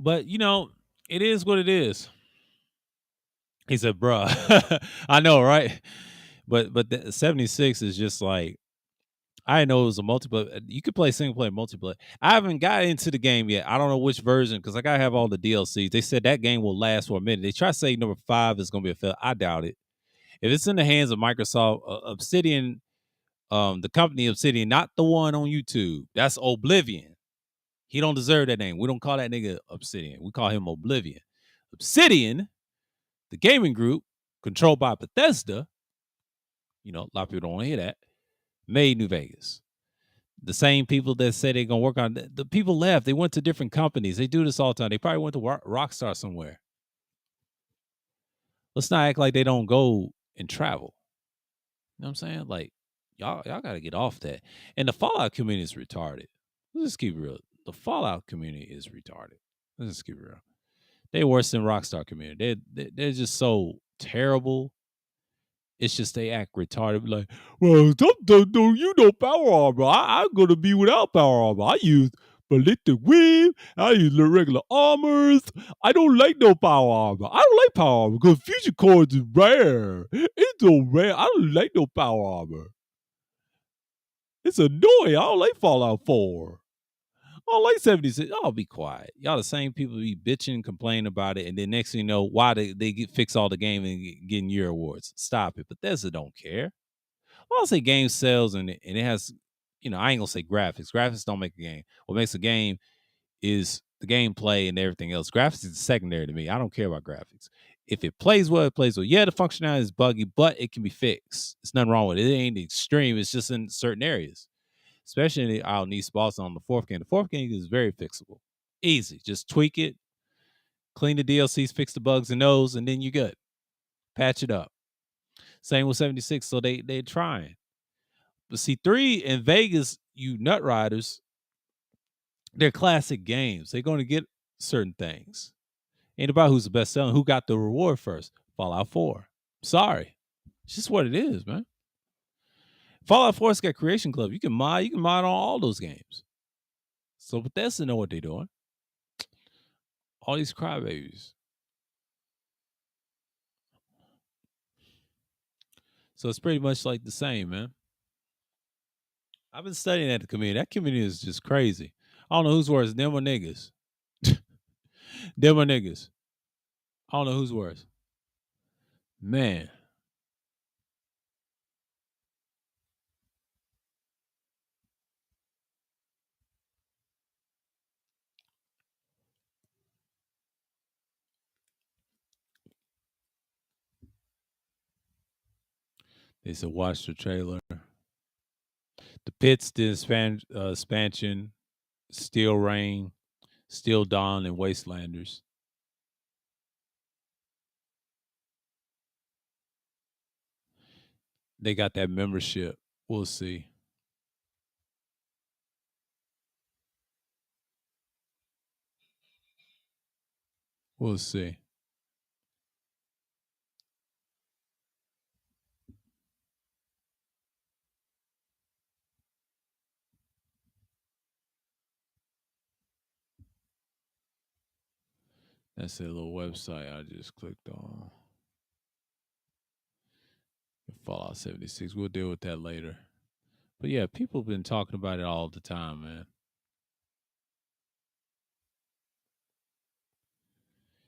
But it is what it is. He said, "Bruh, I know, right?" But the 76 is just like I didn't know it was a multiplayer. You could play single player, multiplayer. I haven't got into the game yet. I don't know which version because I gotta have all the DLCs. They said that game will last for a minute. They try to say number 5 is gonna be a fail. I doubt it. If it's in the hands of Microsoft, Obsidian, the company Obsidian, not the one on YouTube. That's Oblivion. He don't deserve that name. We don't call that nigga Obsidian. We call him Oblivion. Obsidian, the gaming group controlled by Bethesda. A lot of people don't want to hear that. Made New Vegas. The same people that say they're gonna work on the people left. They went to different companies. They do this all the time. They probably went to Rockstar somewhere. Let's not act like they don't go and travel. You know what I'm saying? Like y'all got to get off that. And the Fallout community is retarded. Let's just keep it real. The Fallout community is retarded. Let's just keep it real. They're worse than Rockstar community. They're just so terrible. It's just they act retarded. Like, well, power armor. I'm gonna be without power armor. I use ballistic whip. I use the regular armors. I don't like no power armor. I don't like power armor because fusion cores is rare. It's so rare. I don't like no power armor. It's annoying. I don't like Fallout 4. I don't like 76. Oh, be quiet. Y'all the same people be bitching, complaining about it, and then next thing you know, why they fix all the game and getting year awards. Stop it. Bethesda don't care. I'll say game sells and it has, I ain't gonna say graphics. Graphics don't make a game. What makes a game is the gameplay and everything else. Graphics is secondary to me. I don't care about graphics. If it plays well, it plays well. Yeah, the functionality is buggy, but it can be fixed. There's nothing wrong with it. It ain't extreme. It's just in certain areas. Especially out in East Boston on the fourth game. The fourth game is very fixable. Easy. Just tweak it, clean the DLCs, fix the bugs in those, and then you're good. Patch it up. Same with 76. So they're trying. But see, 3 and Vegas, you nut riders, they're classic games. They're going to get certain things. Ain't about who's the best selling, who got the reward first. Fallout 4. Sorry. It's just what it is, man. Fallout 4's got Creation Club. You can mod on all those games. So Bethesda know what they're doing. All these crybabies. So it's pretty much like the same, man. I've been studying at the community. That community is just crazy. I don't know who's worse, them or niggas. Them or niggas. I don't know who's worse. Man. They said watch the trailer. The Pits did expansion, Steel Rain, Steel Dawn, and Wastelanders. They got that membership. We'll see. We'll see. That's a little website I just clicked on. Fallout 76. We'll deal with that later. But yeah, people have been talking about it all the time, man.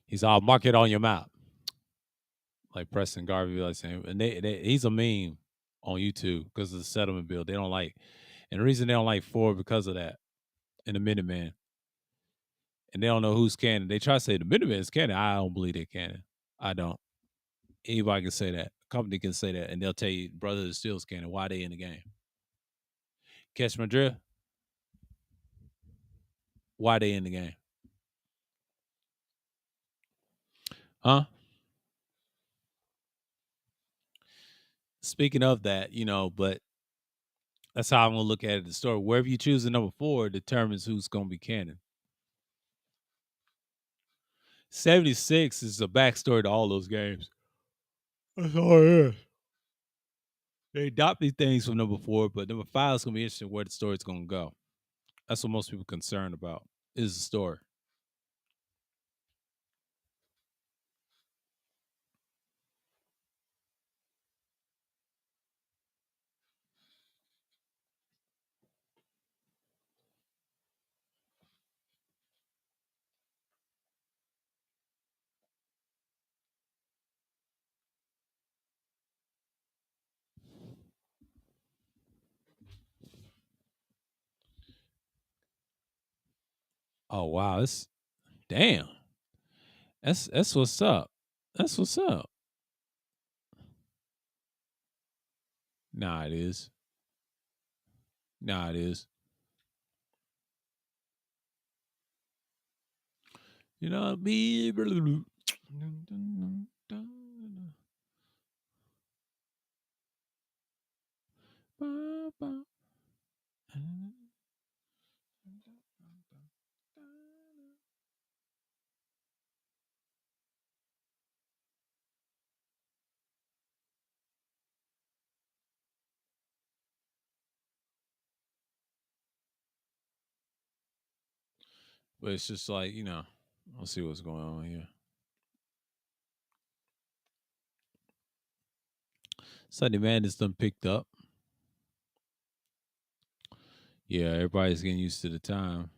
He's all mark it on your map. Like Preston Garvey, like saying, and he's a meme on YouTube because of the settlement bill. They don't like, and the reason they don't like 4 because of that, and the Minuteman, and they don't know who's canon. They try to say the Minuteman is canon. I don't believe they're canon. I don't. Anybody can say that. A company can say that, and they'll tell you Brothers of Steel's canon. Why they in the game? Catch my drift? Why they in the game? Huh? Speaking of that, but that's how I'm gonna look at it. The story. Wherever you choose the number 4 determines who's gonna be canon. 76 is a backstory to all those games. That's all it is. They adopted things from number 4, but number 5 is gonna be interesting where the story's gonna go. That's what most people are concerned about is the story. Oh wow, it's damn. That's what's up. That's what's up. Nah, it is. Nah, it is. You know, be but it's just like, I'll see what's going on here. Sunday Madness done picked up. Yeah, everybody's getting used to the time.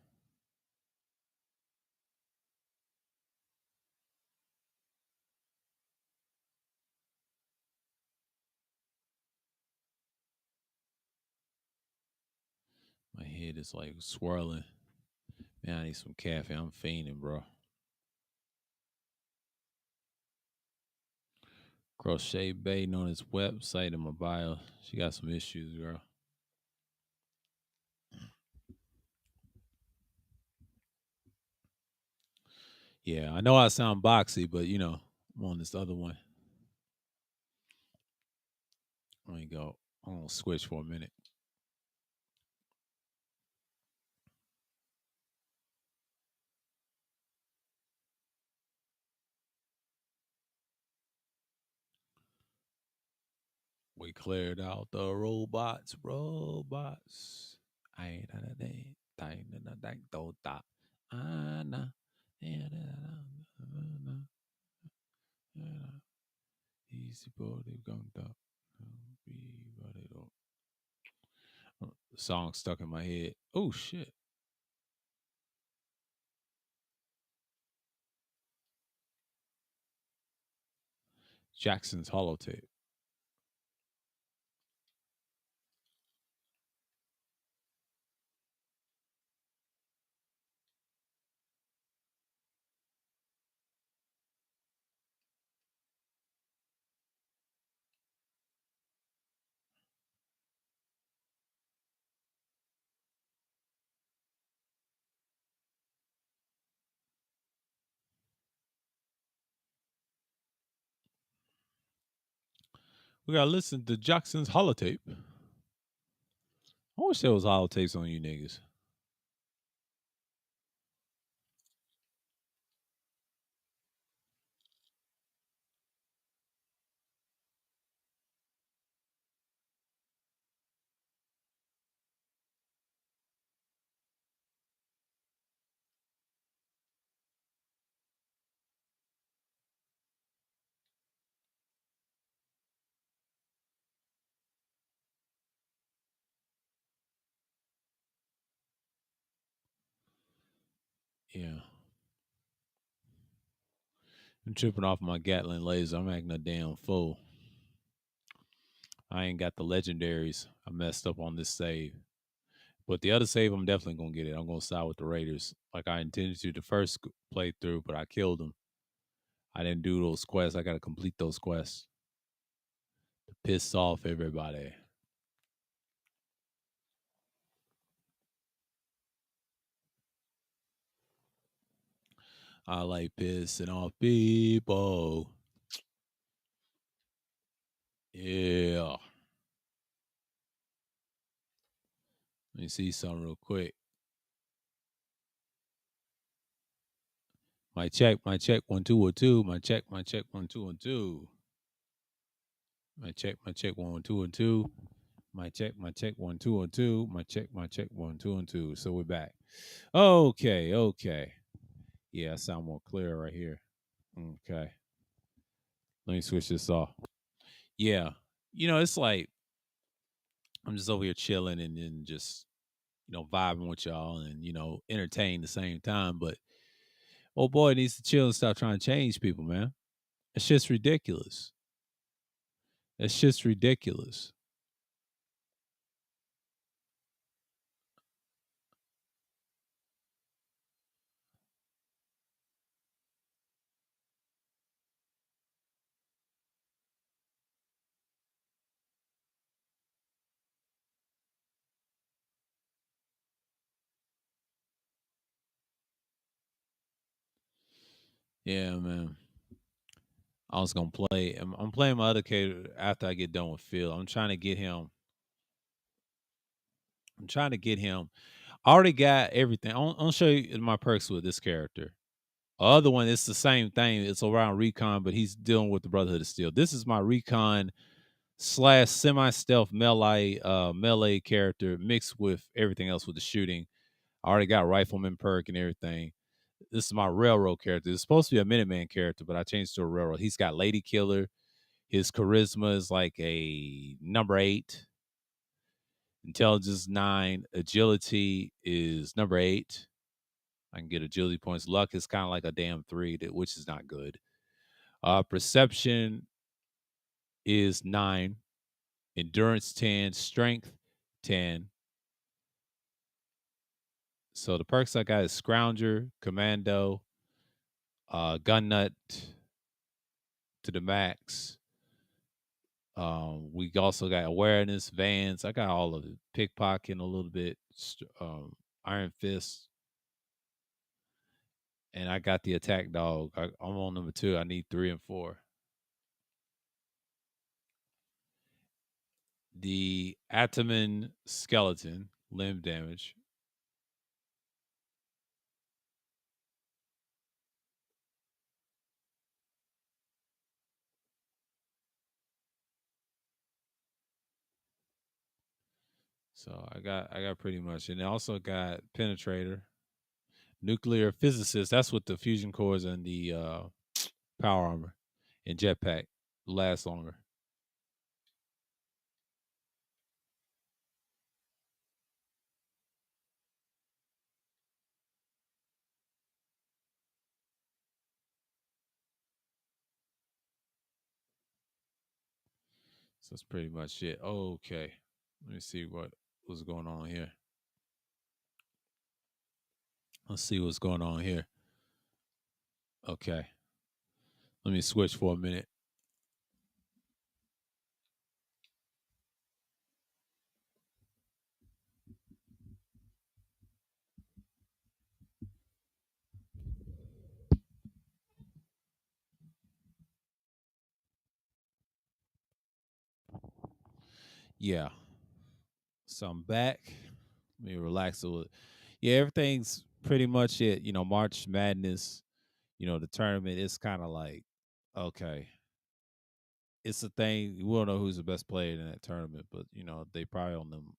My head is like swirling. Man, I need some caffeine. I'm fainting, bro. Crochet Baiting on his website in my bio. She got some issues, girl. Yeah, I know I sound boxy, but I'm on this other one. Let me go. I'm gonna switch for a minute. We cleared out the robots. Robots. I Easy body gangsta. The song stuck in my head. Oh shit. Jackson's holotape. We gotta listen to Jackson's holotape. I wish there was holotapes on you niggas. Yeah. I'm tripping off my Gatling laser. I'm acting a damn fool. I ain't got the legendaries. I messed up on this save. But the other save, I'm definitely gonna get it. I'm gonna side with the Raiders, like I intended to the first playthrough, but I killed them. I didn't do those quests. I gotta complete those quests to piss off everybody. I like pissing off people. Yeah. Let me see something real quick. My check, 1 2 1 2. My check, 1 2 1 2. My check, 1 2 1 2. My check, 1 2 1 2. My check, 1 2 1 2. So we're back. Okay, okay. Yeah, I sound more clear right here. Okay. Let me switch this off. Yeah. It's like I'm just over here chilling and then just, vibing with y'all and, entertain the same time. But oh boy needs to chill and stop trying to change people, man. It's just ridiculous. It's just ridiculous. Yeah, man. I was gonna play. I'm playing my other character after I get done with Phil. I'm trying to get him. I'm trying to get him. I already got everything. I'll show you my perks with this character. Other one, it's the same thing. It's around recon, but he's dealing with the Brotherhood of Steel. This is my recon slash semi stealth melee character mixed with everything else with the shooting. I already got rifleman perk and everything. This is my railroad character. It's supposed to be a Minuteman character, but I changed to a railroad. He's got Lady Killer. His charisma is like a number 8. Intelligence 9. Agility is number 8. I can get agility points. Luck is kind of like a damn 3, which is not good. Perception is 9. Endurance 10. Strength 10. So the perks I got is Scrounger, Commando, Gun Nut to the max. We also got awareness, Vans. I got all of it. Pickpocketing a little bit, Iron Fist, and I got the attack dog. I'm on number 2. I need 3 and 4. The Ataman skeleton, limb damage. So I got pretty much, and I also got penetrator, nuclear physicist. That's what the fusion cores and the power armor and jetpack last longer. So that's pretty much it. Okay, let me see what was going on here. Let's see what's going on here. Okay, let me switch for a minute. Yeah, so I'm back. Let me relax a little. Yeah, everything's pretty much it. March Madness. The tournament is kind of like okay. It's a thing. We don't know who's the best player in that tournament, but they probably on them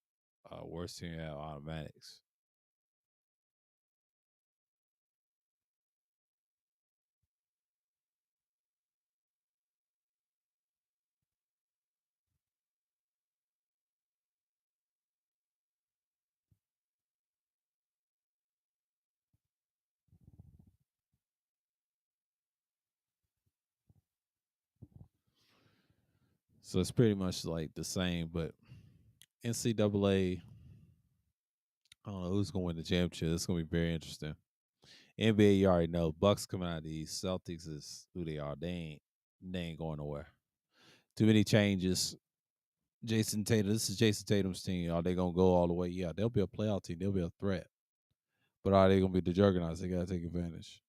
worst team out automatics. So it's pretty much like the same, but NCAA. I don't know who's going to win the championship. It's going to be very interesting. NBA, you already know. Bucks coming out of the East. Celtics is who they are. They ain't going nowhere. Too many changes. Jason Tatum. This is Jason Tatum's team. Are they gonna go all the way? Yeah, they'll be a playoff team. They'll be a threat. But are they gonna be the juggernauts? They gotta take advantage.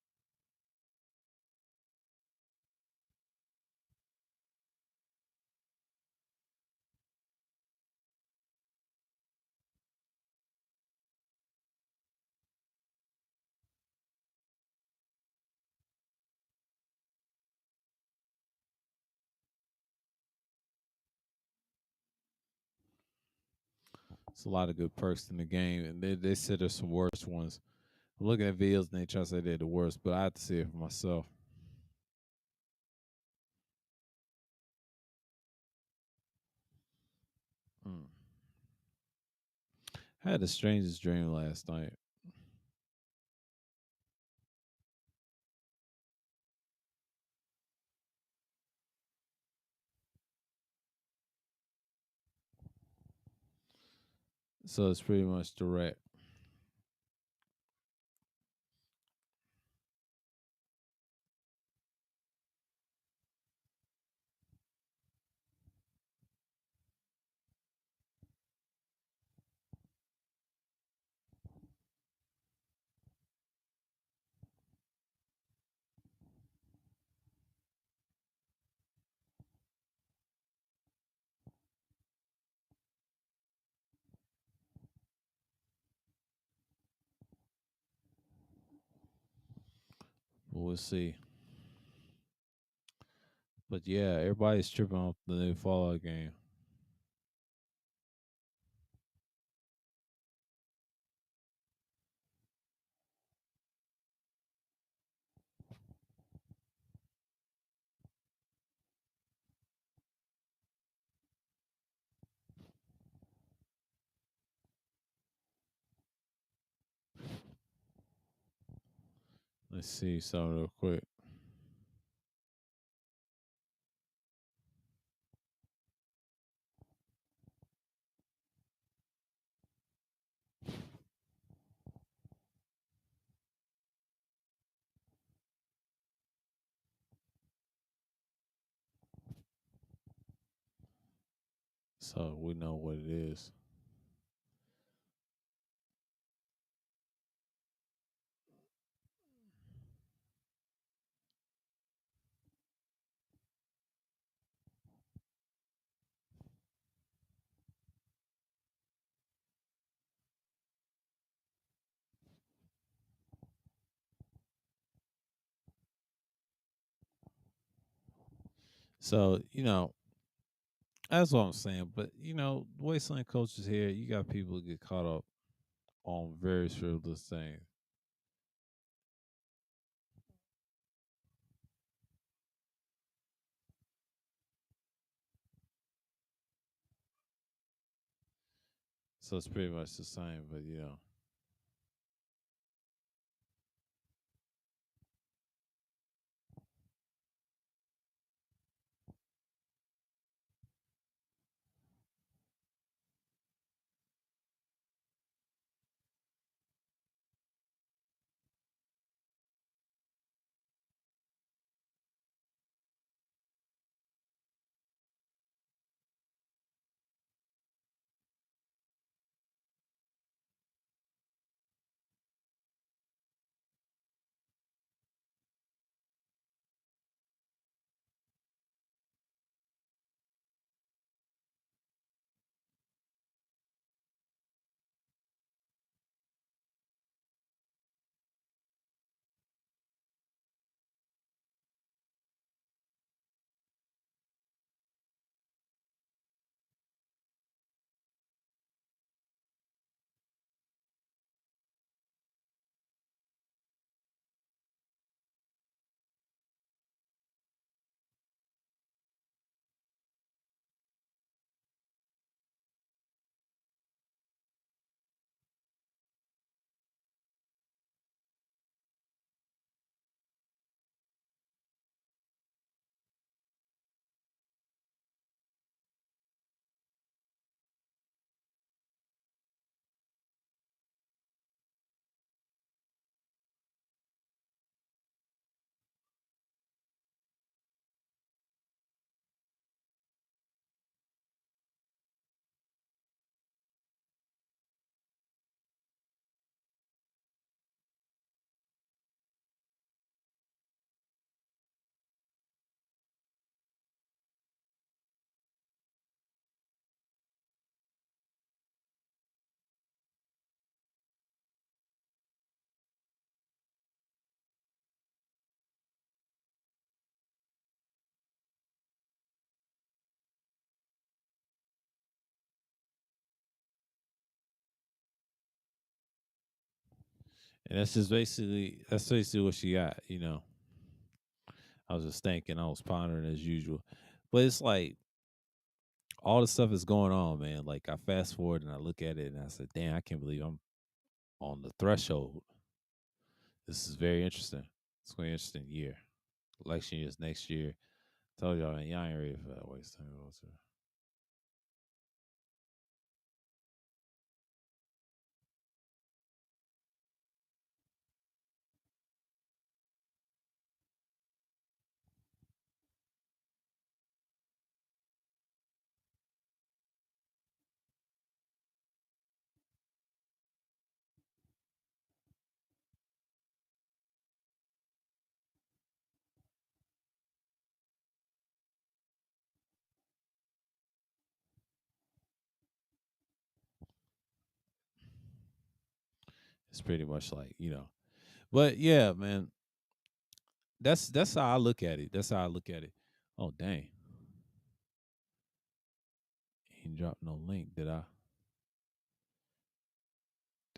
It's a lot of good perks in the game, and they said there's some worse ones. I'm looking at videos and they try to say they're the worst, but I have to see it for myself. Mm. I had the strangest dream last night. So it's pretty much direct. But we'll see. But yeah, everybody's tripping off the new Fallout game. Let's see something real quick. So we know what it is. So, that's what I'm saying. But wasteland coaches here, you got people who get caught up on very frivolous things. So it's pretty much the same, but And that's basically what she got, you know. I was just thinking, I was pondering as usual. But it's like all the stuff is going on, man. Like I fast forward and I look at it and I said, damn, I can't believe I'm on the threshold. This is very interesting. It's going to be an interesting year. Election year is next year. Told y'all, man, y'all ain't ready for that waste time. It's pretty much like, you know. But yeah, man, that's how I look at it. That's how I look at it. Oh dang. He dropped no link. Do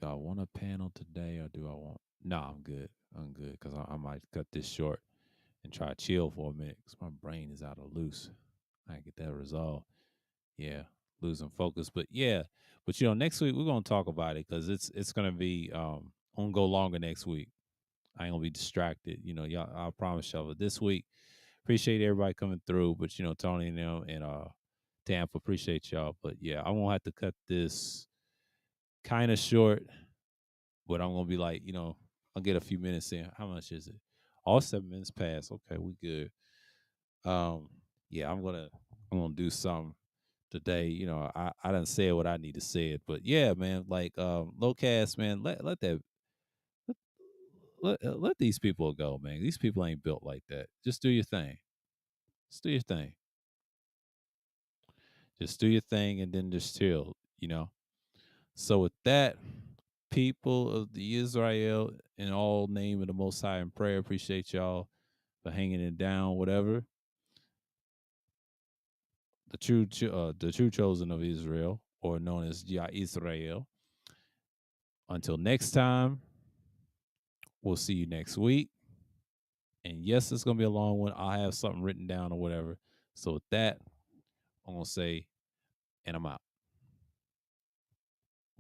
I want a panel today or do I want No, I'm good. I'm good because I might cut this short and try to chill for a minute because my brain is out of loose. I get that resolved. Yeah, losing focus. But yeah, but you know, next week we're gonna talk about it because it's gonna be gonna go longer next week. I ain't gonna be distracted. You know, y'all. I promise y'all. But this week, appreciate everybody coming through. But you know, Tony and them and Tampa, appreciate y'all. But yeah, I won't have to cut this kind of short. But I'm gonna be like, you know, I'll get a few minutes in. How much is it? All 7 minutes past. Okay, we good. Um, yeah, I'm gonna do something today. You know, I didn't say what I need to say it, but yeah, man, like low cast, man, let that let these people go, man. These people ain't built like that. Just do your thing. Just do your thing. Just do your thing and then just chill, you know. So with that, people of the Israel in all name of the Most High in prayer, appreciate y'all for hanging it down, whatever. The true chosen of Israel, or known as Yah Israel. Until next time, we'll see you next week. And yes, it's gonna be a long one. I'll have something written down or whatever. So with that, I'm gonna say, and I'm out.